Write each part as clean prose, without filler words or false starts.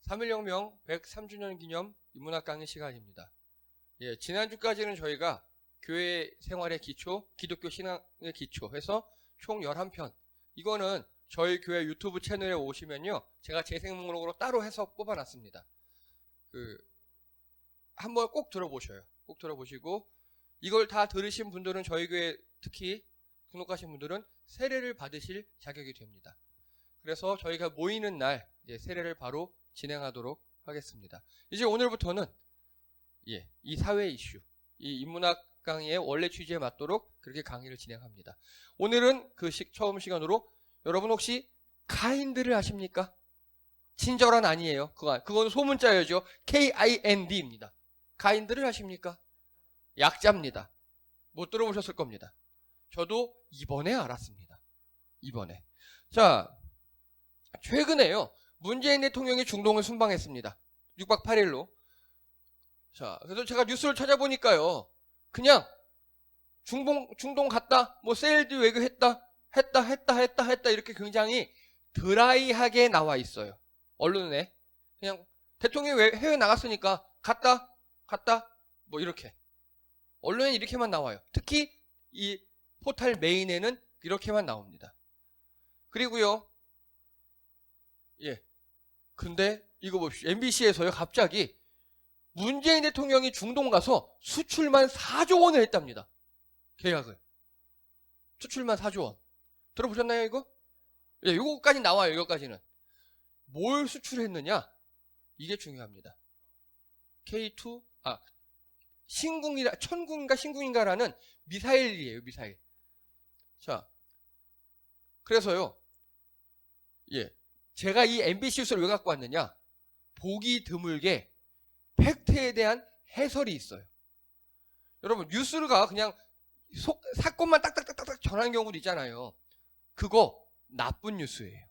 3.1혁명 103주년 기념 인문학 강의 시간입니다. 지난주까지는 저희가 교회 생활의 기초, 기독교 신앙의 기초 해서 총 11편. 이거는 저희 교회 유튜브 채널에 오시면요, 제가 재생 목록으로 따로 해서 뽑아놨습니다. 한번 꼭 들어보셔요. 꼭 들어보시고, 이걸 다 들으신 분들은 저희 교회 특히 등록하신 분들은 세례를 받으실 자격이 됩니다. 그래서 저희가 모이는 날 세례를 바로 진행하도록 하겠습니다. 이제 오늘부터는 이 사회 이슈, 이 인문학 강의의 원래 취지에 맞도록 그렇게 강의를 진행합니다. 오늘은 처음 시간으로 여러분 혹시 카인드를 아십니까? 친절한 아니에요. 그건 소문자여죠. KIND입니다. 카인드를 아십니까? 약자입니다. 못 들어보셨을 겁니다. 저도 이번에 알았습니다. 이번에. 자, 최근에요, 문재인 대통령이 중동을 순방했습니다. 6박 8일로. 자, 그래서 제가 뉴스를 찾아보니까요, 그냥 중동 갔다, 세일즈 외교했다, 했다 이렇게 굉장히 드라이하게 나와 있어요. 언론에. 그냥 대통령이 해외 나갔으니까 갔다 이렇게. 언론에 이렇게만 나와요. 특히 이 포털 메인에는 이렇게만 나옵니다. 그리고요, 근데 이거 봅시다. MBC에서요, 갑자기 문재인 대통령이 중동 가서 수출만 4조 원을 했답니다. 계약을. 수출만 4조 원. 들어보셨나요, 이거? 이거까지 나와요, 이거까지는. 뭘 수출했느냐? 이게 중요합니다. K2, 천궁인가 신궁인가라는 미사일이에요, 미사일. 자, 그래서요, 제가 이 MBC 뉴스를 왜 갖고 왔느냐? 보기 드물게 팩트에 대한 해설이 있어요. 여러분, 뉴스가 그냥 사건만 딱딱딱딱 전하는 경우도 있잖아요. 그거 나쁜 뉴스예요.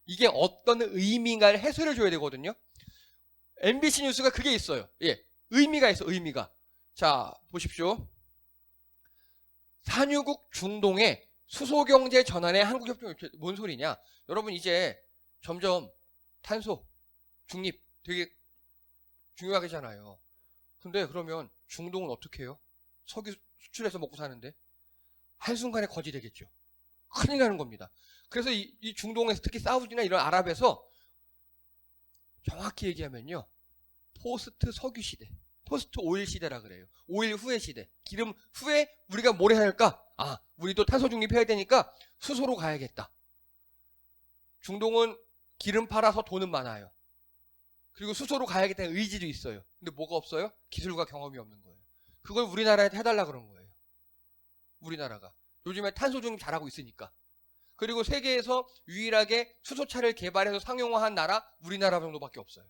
이게 어떤 의미인가를 해설해 줘야 되거든요. MBC 뉴스가 그게 있어요. 의미가 있어, 의미가. 자, 보십시오. 산유국 중동의 수소경제 전환의 한국협정, 뭔 소리냐? 여러분, 이제 점점 탄소, 중립 되게 중요하잖아요. 근데 그러면 중동은 어떻게 해요? 석유 수출해서 먹고 사는데 한순간에 거지되겠죠. 큰일 나는 겁니다. 그래서 이 중동에서, 특히 사우디나 이런 아랍에서 정확히 얘기하면요, 포스트 석유 시대, 포스트 오일 시대라 그래요. 오일 후의 시대. 기름 후에 우리가 뭘 해야 할까? 우리도 탄소 중립해야 되니까 수소로 가야겠다. 중동은 기름 팔아서 돈은 많아요. 그리고 수소로 가야겠다는 의지도 있어요. 근데 뭐가 없어요? 기술과 경험이 없는 거예요. 그걸 우리나라에 해달라 그런 거예요. 우리나라가. 요즘에 탄소 중립 잘하고 있으니까. 그리고 세계에서 유일하게 수소차를 개발해서 상용화한 나라 우리나라 정도밖에 없어요.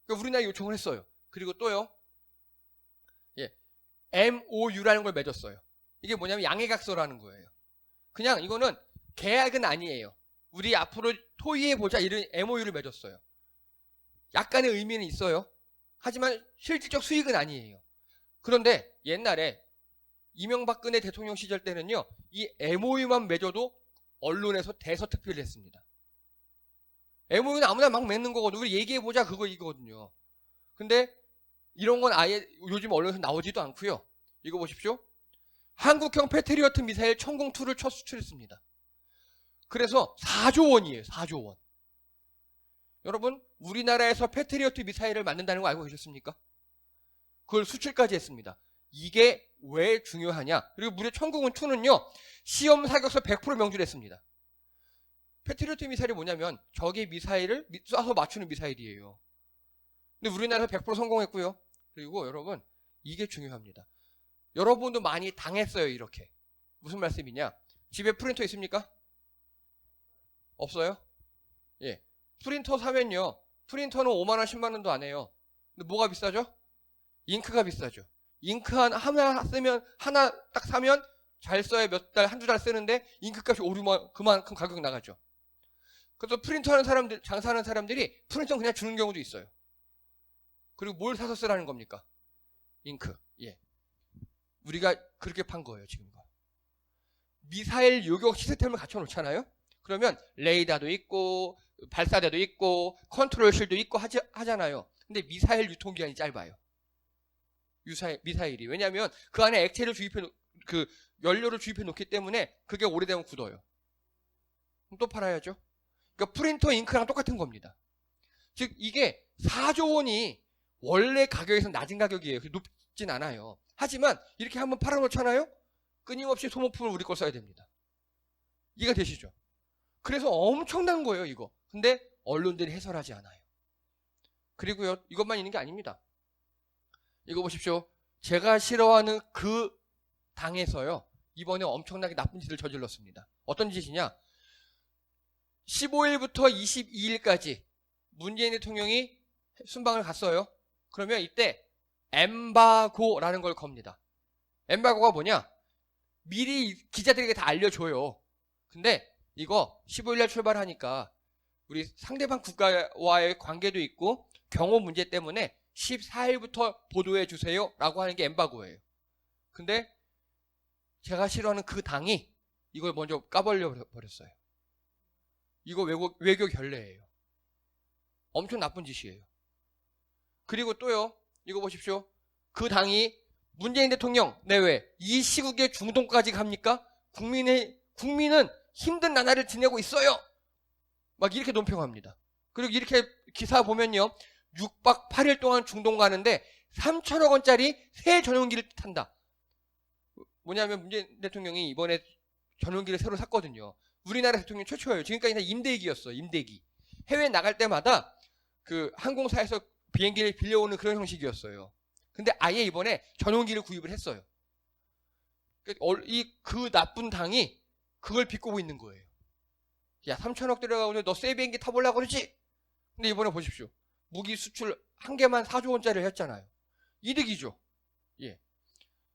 그러니까 우리나라에 요청을 했어요. 그리고 또요, MOU라는 걸 맺었어요. 이게 뭐냐면 양해각서라는 거예요. 그냥 이거는 계약은 아니에요. 우리 앞으로 토의해보자, 이런 MOU를 맺었어요. 약간의 의미는 있어요. 하지만 실질적 수익은 아니에요. 그런데 옛날에 이명박근혜 대통령 시절 때는요, 이 MOU만 맺어도 언론에서 대서특필을 했습니다. MOU는 아무나 막 맺는 거거든요. 우리 얘기해보자, 이거거든요. 근데 이런 건 아예 요즘 언론에서 나오지도 않고요. 이거 보십시오. 한국형 패트리어트 미사일 천궁2를 첫 수출했습니다. 그래서 4조 원이에요. 4조 원. 여러분, 우리나라에서 패트리어트 미사일을 만든다는 거 알고 계셨습니까? 그걸 수출까지 했습니다. 이게 왜 중요하냐? 그리고 무려 천궁은2는요, 시험 사격서 100% 명jul했습니다. 패트리어트 미사일이 뭐냐면 적의 미사일을 쏴서 맞추는 미사일이에요. 근데 우리나라에서 100% 성공했고요. 그리고 여러분, 이게 중요합니다. 여러분도 많이 당했어요, 이렇게. 무슨 말씀이냐? 집에 프린터 있습니까? 없어요? 프린터 사면요, 프린터는 5만원, 10만원도 안 해요. 근데 뭐가 비싸죠? 잉크가 비싸죠. 잉크 하나 딱 사면 잘 써야 몇 달, 한두 달 쓰는데 잉크값이 오르면 그만큼 가격 나가죠. 그래서 프린터 하는 사람들, 장사하는 사람들이 프린터 그냥 주는 경우도 있어요. 그리고 뭘 사서 쓰라는 겁니까? 잉크. 우리가 그렇게 판 거예요, 지금. 미사일 요격 시스템을 갖춰 놓잖아요? 그러면 레이더도 있고, 발사대도 있고 컨트롤실도 있고 하잖아요. 근데 미사일 유통기한이 짧아요. 미사일이. 왜냐하면 그 안에 액체를 그 연료를 주입해 놓기 때문에 그게 오래되면 굳어요. 그럼 또 팔아야죠. 그러니까 프린터 잉크랑 똑같은 겁니다. 즉 이게 4조 원이 원래 가격에서 낮은 가격이에요. 높진 않아요. 하지만 이렇게 한번 팔아놓잖아요. 끊임없이 소모품을 우리 걸 써야 됩니다. 이해가 되시죠? 그래서 엄청난 거예요, 이거. 근데 언론들이 해설하지 않아요. 그리고요, 이것만 있는 게 아닙니다. 이거 보십시오. 제가 싫어하는 그 당에서요, 이번에 엄청나게 나쁜 짓을 저질렀습니다. 어떤 짓이냐? 15일부터 22일까지 문재인 대통령이 순방을 갔어요. 그러면 이때 엠바고라는 걸 겁니다. 엠바고가 뭐냐? 미리 기자들에게 다 알려줘요. 근데 이거 15일날 출발하니까 우리 상대방 국가와의 관계도 있고 경호 문제 때문에 14일부터 보도해 주세요 라고 하는 게 엠바고예요. 근데 제가 싫어하는 그 당이 이걸 먼저 까버려 버렸어요. 이거 외교 결례예요. 엄청 나쁜 짓이에요. 그리고 또요, 이거 보십시오. 그 당이 문재인 대통령 내외 이 시국에 중동까지 갑니까? 국민은 힘든 나날을 지내고 있어요. 막 이렇게 논평합니다. 그리고 이렇게 기사 보면요, 6박 8일 동안 중동 가는데 3천억 원짜리 새 전용기를 탄다. 뭐냐면 문재인 대통령이 이번에 전용기를 새로 샀거든요. 우리나라 대통령 최초예요. 지금까지 다 임대기였어요. 임대기. 해외 나갈 때마다 그 항공사에서 비행기를 빌려오는 그런 형식이었어요. 근데 아예 이번에 전용기를 구입을 했어요. 그 나쁜 당이 그걸 비꼬고 있는 거예요. 야, 3천억 들어가고 너 새 비행기 타보려고 그러지? 근데 이번에 보십시오. 무기 수출 한 개만 4조 원짜리를 했잖아요. 이득이죠. 예.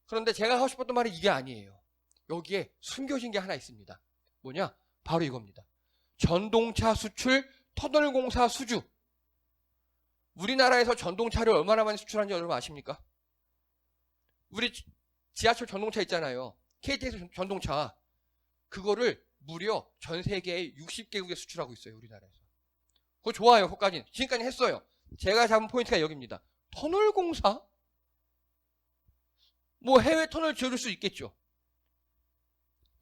그런데 제가 하고 싶었던 말은 이게 아니에요. 여기에 숨겨진 게 하나 있습니다. 뭐냐? 바로 이겁니다. 전동차 수출 터널공사 수주. 우리나라에서 전동차를 얼마나 많이 수출하는지 여러분 아십니까? 우리 지하철 전동차 있잖아요. KTX 전동차. 그거를 무려 전 세계의 60개국에 수출하고 있어요. 우리나라에서. 그거 좋아요. 그거까지는. 지금까지 했어요. 제가 잡은 포인트가 여기입니다. 터널공사? 뭐 해외 터널 지어줄 수 있겠죠.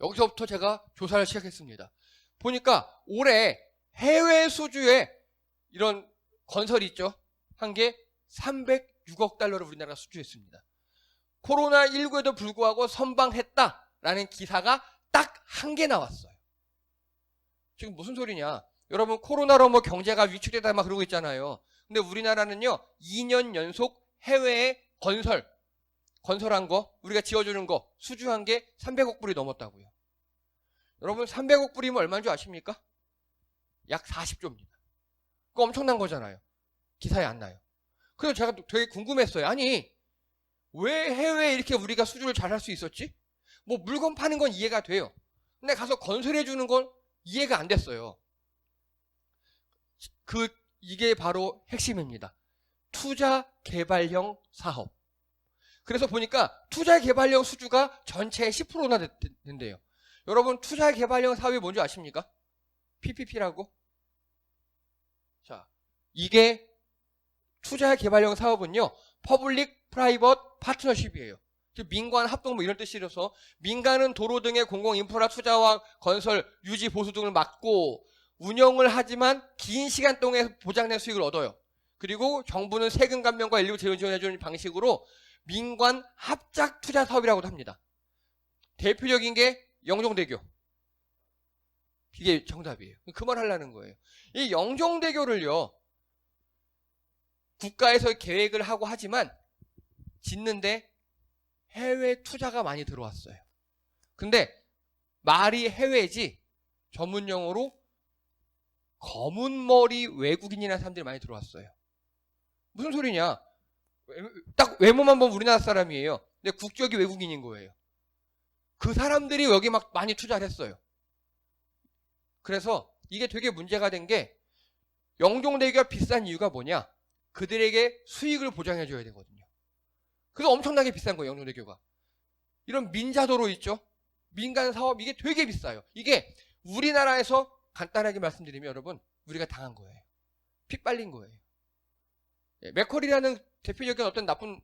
여기서부터 제가 조사를 시작했습니다. 보니까 올해 해외 수주에 이런 건설이 있죠. 한 게 306억 달러를 우리나라가 수주했습니다. 코로나19에도 불구하고 선방했다라는 기사가 딱 한 개 나왔어요. 지금 무슨 소리냐? 여러분 코로나로 뭐 경제가 위축되다 막 그러고 있잖아요. 근데 우리나라는요 2년 연속 해외에 건설한 거, 우리가 지어주는 거 수주한 게 300억 불이 넘었다고요. 여러분 300억 불이면 얼마인 줄 아십니까? 약 40조입니다. 그거 엄청난 거잖아요. 기사에 안 나요. 그래서 제가 되게 궁금했어요. 아니 왜 해외에 이렇게 우리가 수주를 잘할 수 있었지? 뭐 물건 파는 건 이해가 돼요. 근데 가서 건설해 주는 건 이해가 안 됐어요. 이게 바로 핵심입니다. 투자 개발형 사업. 그래서 보니까 투자 개발형 수주가 전체의 10%나 된대요. 여러분 투자 개발형 사업이 뭔지 아십니까? PPP라고? 자, 이게 투자 개발형 사업은요. 퍼블릭 프라이빗 파트너십이에요. 즉 민관 합동 뭐 이런 뜻이라서 민간은 도로 등의 공공 인프라 투자와 건설, 유지, 보수 등을 맡고 운영을 하지만 긴 시간 동안 보장된 수익을 얻어요. 그리고 정부는 세금 감면과 일부 재원 지원해주는 방식으로 민관 합작 투자 사업이라고도 합니다. 대표적인 게 영종대교. 이게 정답이에요. 그 말 하려는 거예요. 이 영종대교를요. 국가에서 계획을 하고 하지만 짓는데 해외 투자가 많이 들어왔어요. 근데 말이 해외지 전문용어로 검은 머리 외국인이라는 사람들이 많이 들어왔어요. 무슨 소리냐? 딱 외모만 보면 우리나라 사람이에요. 근데 국적이 외국인인 거예요. 그 사람들이 여기 막 많이 투자를 했어요. 그래서 이게 되게 문제가 된 게 영종대교가 비싼 이유가 뭐냐? 그들에게 수익을 보장해 줘야 되거든요. 그래서 엄청나게 비싼 거예요. 영종대교가. 이런 민자도로 있죠. 민간 사업 이게 되게 비싸요. 이게 우리나라에서 간단하게 말씀드리면 여러분 우리가 당한 거예요. 피 빨린 거예요. 맥쿼리라는 대표적인 어떤 나쁜,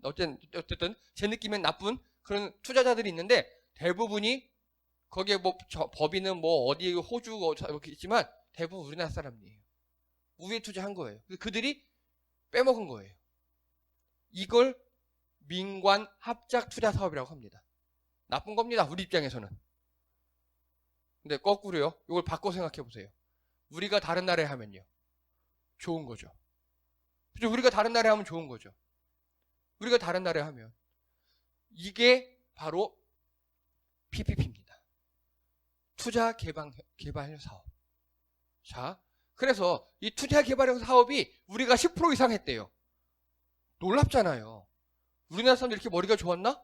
어쨌든 제 느낌엔 나쁜 그런 투자자들이 있는데 대부분이 거기에 뭐 법인은 뭐 어디 호주 이렇게 있지만 대부분 우리나라 사람이에요. 우위에 투자한 거예요. 그들이 빼먹은 거예요. 이걸 민관 합작 투자 사업이라고 합니다. 나쁜 겁니다. 우리 입장에서는. 근데 거꾸로요. 이걸 바꿔 생각해 보세요. 우리가 다른 나라에 하면요. 좋은 거죠. 그죠? 우리가 다른 나라에 하면 좋은 거죠. 우리가 다른 나라에 하면. 이게 바로 PPP입니다. 투자 개발 사업. 자, 그래서 이 투자 개발 사업이 우리가 10% 이상 했대요. 놀랍잖아요. 우리나라 사람들 이렇게 머리가 좋았나?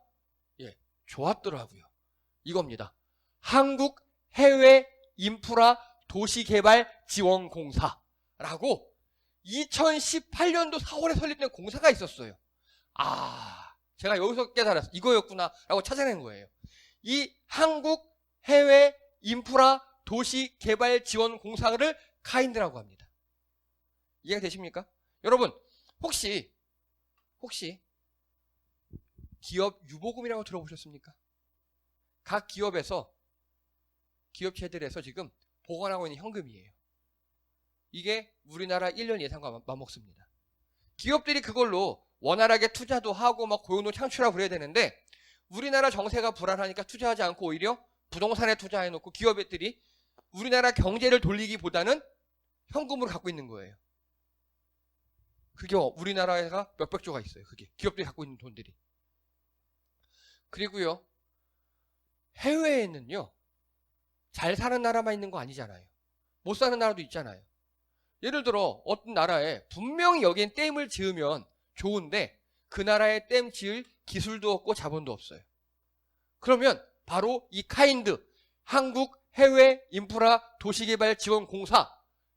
예, 좋았더라고요. 이겁니다. 한국 해외 인프라 도시개발 지원공사라고 2018년도 4월에 설립된 공사가 있었어요. 아, 제가 여기서 깨달았어요. 이거였구나 라고 찾아낸 거예요. 이 한국 해외 인프라 도시개발 지원공사를 카인드라고 합니다. 이해가 되십니까? 여러분, 혹시 기업 유보금이라고 들어보셨습니까? 각 기업에서 기업체들에서 지금 보관하고 있는 현금이에요. 이게 우리나라 1년 예산과 맞먹습니다. 기업들이 그걸로 원활하게 투자도 하고 막 고용도 창출하고 그래야 되는데 우리나라 정세가 불안하니까 투자하지 않고 오히려 부동산에 투자해놓고 기업들이 우리나라 경제를 돌리기보다는 현금으로 갖고 있는 거예요. 그게 우리나라에가 몇백 조가 있어요. 그게 기업들이 갖고 있는 돈들이. 그리고요, 해외에는요, 잘 사는 나라만 있는 거 아니잖아요. 못 사는 나라도 있잖아요. 예를 들어 어떤 나라에 분명히 여기엔 댐을 지으면 좋은데 그 나라에 댐 지을 기술도 없고 자본도 없어요. 그러면 바로 이 카인드, 한국 해외 인프라 도시개발 지원공사,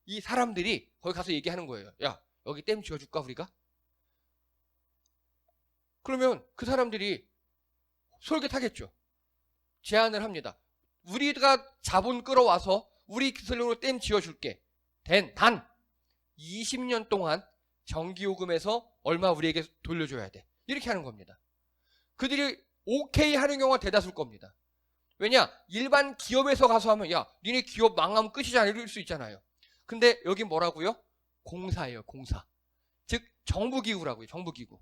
이 사람들이 거기 가서 얘기하는 거예요. 야, 여기 댐 지어줄까 우리가? 그러면 그 사람들이 솔깃하겠죠. 제안을 합니다. 우리가 자본 끌어와서 우리 기술로 댐 지어줄게. 단 20년 동안 전기요금에서 얼마 우리에게 돌려줘야 돼. 이렇게 하는 겁니다. 그들이 오케이 하는 경우가 대다수일 겁니다. 왜냐? 일반 기업에서 가서 하면 야, 니네 기업 망하면 끝이잖아 이럴 수 있잖아요. 근데 여기 뭐라고요? 공사예요. 공사. 즉 정부기구라고요. 정부기구.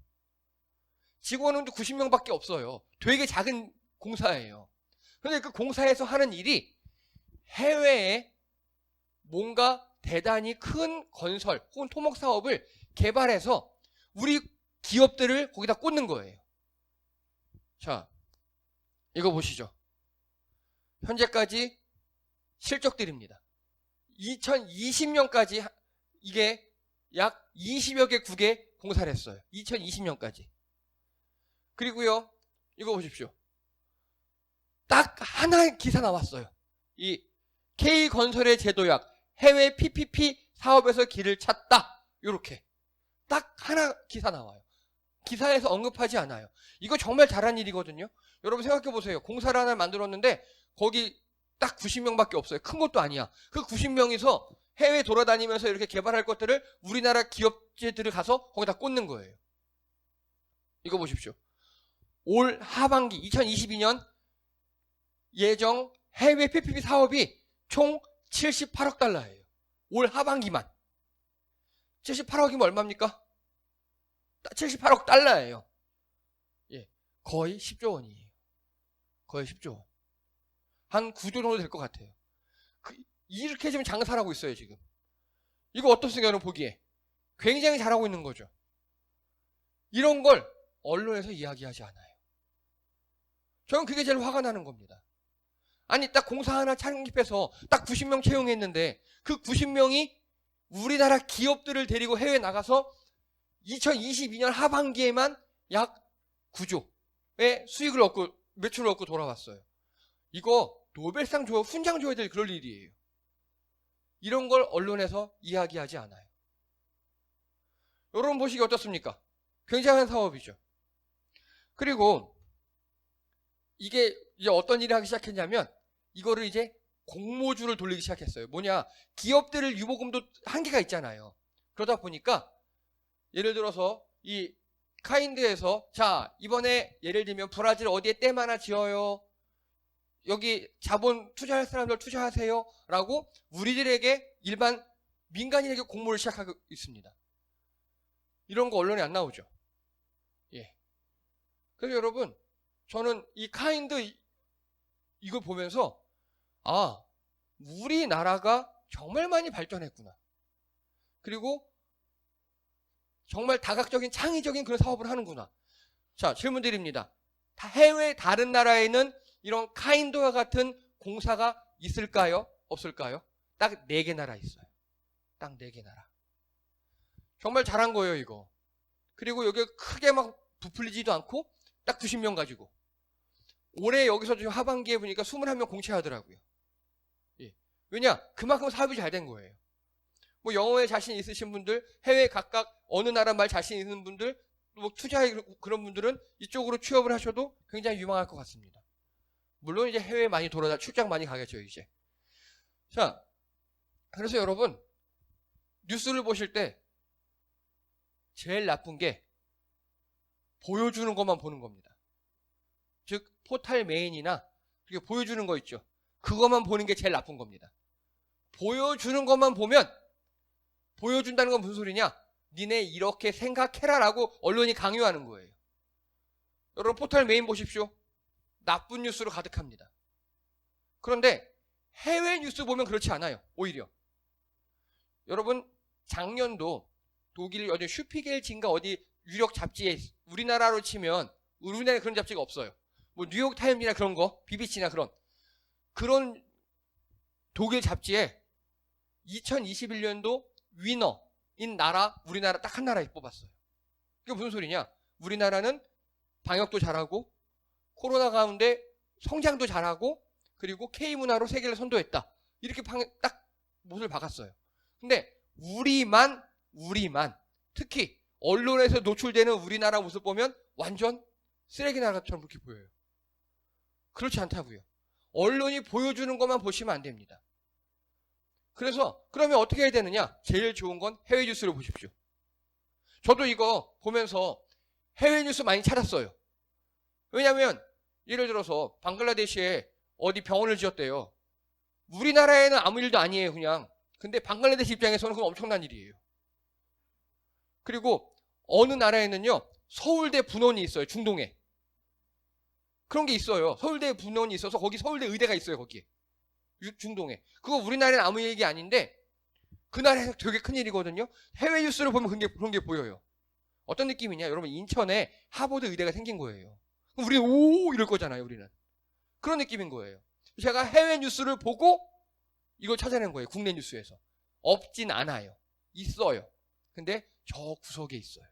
직원은 90명밖에 없어요. 되게 작은 공사예요. 그런데 그 공사에서 하는 일이 해외에 뭔가 대단히 큰 건설 혹은 토목 사업을 개발해서 우리 기업들을 거기다 꽂는 거예요. 자, 이거 보시죠. 현재까지 실적들입니다. 2020년까지 이게 약 20여 개 국에 공사를 했어요. 2020년까지. 그리고요, 이거 보십시오. 딱 하나의 기사 나왔어요. 이 K건설의 제도약 해외 PPP 사업에서 길을 찾다. 이렇게 딱 하나 기사 나와요. 기사에서 언급하지 않아요. 이거 정말 잘한 일이거든요. 여러분 생각해 보세요. 공사를 하나 만들었는데 거기 딱 90명밖에 없어요. 큰 것도 아니야. 그 90명이서 해외 돌아다니면서 이렇게 개발할 것들을 우리나라 기업체들을 가서 거기다 꽂는 거예요. 이거 보십시오. 올 하반기 2022년 예정 해외 PPP 사업이 총 78억 달러예요. 올 하반기만. 78억이면 얼마입니까? 78억 달러예요. 예, 거의 10조 원이에요. 거의 10조 원. 한 9조 정도 될 것 같아요. 이렇게 지금 장사를 하고 있어요, 지금. 이거 어떻습니까, 여러분 보기에? 굉장히 잘하고 있는 거죠. 이런 걸 언론에서 이야기하지 않아요. 저는 그게 제일 화가 나는 겁니다. 아니, 딱 공사 하나 창립해서 딱 90명 채용했는데 그 90명이 우리나라 기업들을 데리고 해외 나가서 2022년 하반기에만 약 9조의 수익을 얻고 매출을 얻고 돌아왔어요. 이거 노벨상 훈장 줘야 될 그럴 일이에요. 이런 걸 언론에서 이야기하지 않아요. 여러분 보시기 어떻습니까? 굉장한 사업이죠. 그리고 이게 이제 어떤 일을 하기 시작했냐면 이거를 이제 공모주를 돌리기 시작했어요. 뭐냐? 기업들을 유보금도 한계가 있잖아요. 그러다 보니까 예를 들어서 이 카인드에서 자, 이번에 예를 들면 브라질 어디에 댐 하나 지어요. 여기 자본 투자할 사람들 투자하세요. 라고 우리들에게 일반 민간인에게 공모를 시작하고 있습니다. 이런 거 언론에 안 나오죠. 예. 그래서 여러분, 저는 이 카인드 이걸 보면서 아, 우리나라가 정말 많이 발전했구나. 그리고 정말 다각적인 창의적인 그런 사업을 하는구나. 자, 질문 드립니다. 해외 다른 나라에는 이런 카인드와 같은 공사가 있을까요? 없을까요? 딱 4개 나라 있어요. 딱 4개 나라. 정말 잘한 거예요, 이거. 그리고 여기 크게 막 부풀리지도 않고 딱 90명 가지고. 올해 여기서 지금 하반기에 보니까 21명 공채하더라고요. 예. 왜냐? 그만큼 사업이 잘 된 거예요. 뭐 영어에 자신 있으신 분들, 해외 각각 어느 나라 말 자신 있는 분들, 뭐 투자에 그런 분들은 이쪽으로 취업을 하셔도 굉장히 유망할 것 같습니다. 물론 이제 해외 많이 돌아다 출장 많이 가겠죠, 이제. 자, 그래서 여러분 뉴스를 보실 때 제일 나쁜 게 보여주는 것만 보는 겁니다. 즉 포탈 메인이나 그렇게 보여주는 거 있죠. 그것만 보는 게 제일 나쁜 겁니다. 보여주는 것만 보면 보여준다는 건 무슨 소리냐? 니네 이렇게 생각해라라고 언론이 강요하는 거예요. 여러분 포털 메인 보십시오. 나쁜 뉴스로 가득합니다. 그런데 해외 뉴스 보면 그렇지 않아요. 오히려. 여러분 작년도 독일 어디 슈피겔진가 어디 유력 잡지에 우리나라로 치면 우리나라에 그런 잡지가 없어요. 뭐 뉴욕 타임이나 그런 거, BBC나 그런 독일 잡지에 2021년도 위너인 나라, 우리나라 딱 한 나라에 뽑았어요. 그게 무슨 소리냐? 우리나라는 방역도 잘하고 코로나 가운데 성장도 잘하고 그리고 K문화로 세계를 선도했다. 이렇게 딱 못을 박았어요. 근데 우리만 특히 언론에서 노출되는 우리나라 모습 보면 완전 쓰레기 나라처럼 그렇게 보여요. 그렇지 않다고요. 언론이 보여주는 것만 보시면 안 됩니다. 그래서 그러면 어떻게 해야 되느냐? 제일 좋은 건 해외 뉴스를 보십시오. 저도 이거 보면서 해외 뉴스 많이 찾았어요. 왜냐하면 예를 들어서 방글라데시에 어디 병원을 지었대요. 우리나라에는 아무 일도 아니에요, 그냥. 근데 방글라데시 입장에서는 그건 엄청난 일이에요. 그리고 어느 나라에는요, 서울대 분원이 있어요, 중동에. 그런 게 있어요. 서울대 분원이 있어서 거기 서울대 의대가 있어요, 거기에. 중동에. 그거 우리나라에는 아무 얘기 아닌데 그 나라에서 되게 큰일이거든요. 해외 뉴스를 보면 그런 게 보여요. 어떤 느낌이냐? 여러분 인천에 하버드 의대가 생긴 거예요. 그럼 우리는 오 이럴 거잖아요. 우리는. 그런 느낌인 거예요. 제가 해외 뉴스를 보고 이걸 찾아낸 거예요. 국내 뉴스에서. 없진 않아요. 있어요. 근데 저 구석에 있어요.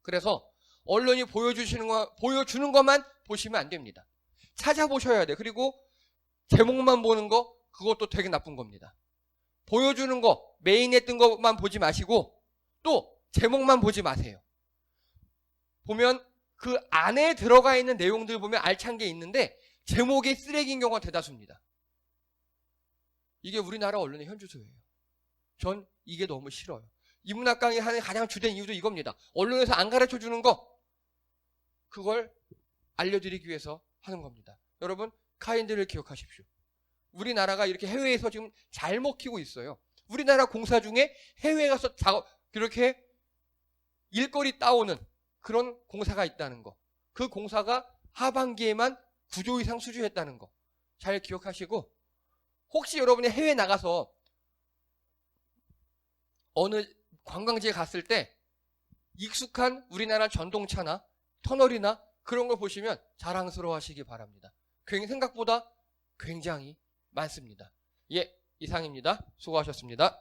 그래서 언론이 보여주는 것만 보시면 안 됩니다. 찾아보셔야 돼요. 그리고 제목만 보는 거 그것도 되게 나쁜 겁니다. 보여주는 거 메인에 뜬 것만 보지 마시고 또 제목만 보지 마세요. 보면 그 안에 들어가 있는 내용들 보면 알찬 게 있는데 제목이 쓰레기인 경우가 대다수입니다. 이게 우리나라 언론의 현주소예요. 전 이게 너무 싫어요. 인문학 강의 하는 가장 주된 이유도 이겁니다. 언론에서 안 가르쳐주는 거 그걸 알려드리기 위해서 하는 겁니다. 여러분 카인드를 기억하십시오. 우리나라가 이렇게 해외에서 지금 잘 먹히고 있어요. 우리나라 공사 중에 해외에 가서 이렇게 일거리 따오는 그런 공사가 있다는 거. 그 공사가 하반기에만 9조 이상 수주했다는 거. 잘 기억하시고 혹시 여러분이 해외 나가서 어느 관광지에 갔을 때 익숙한 우리나라 전동차나 터널이나 그런 걸 보시면 자랑스러워 하시기 바랍니다. 생각보다 굉장히 많습니다. 예, 이상입니다. 수고하셨습니다.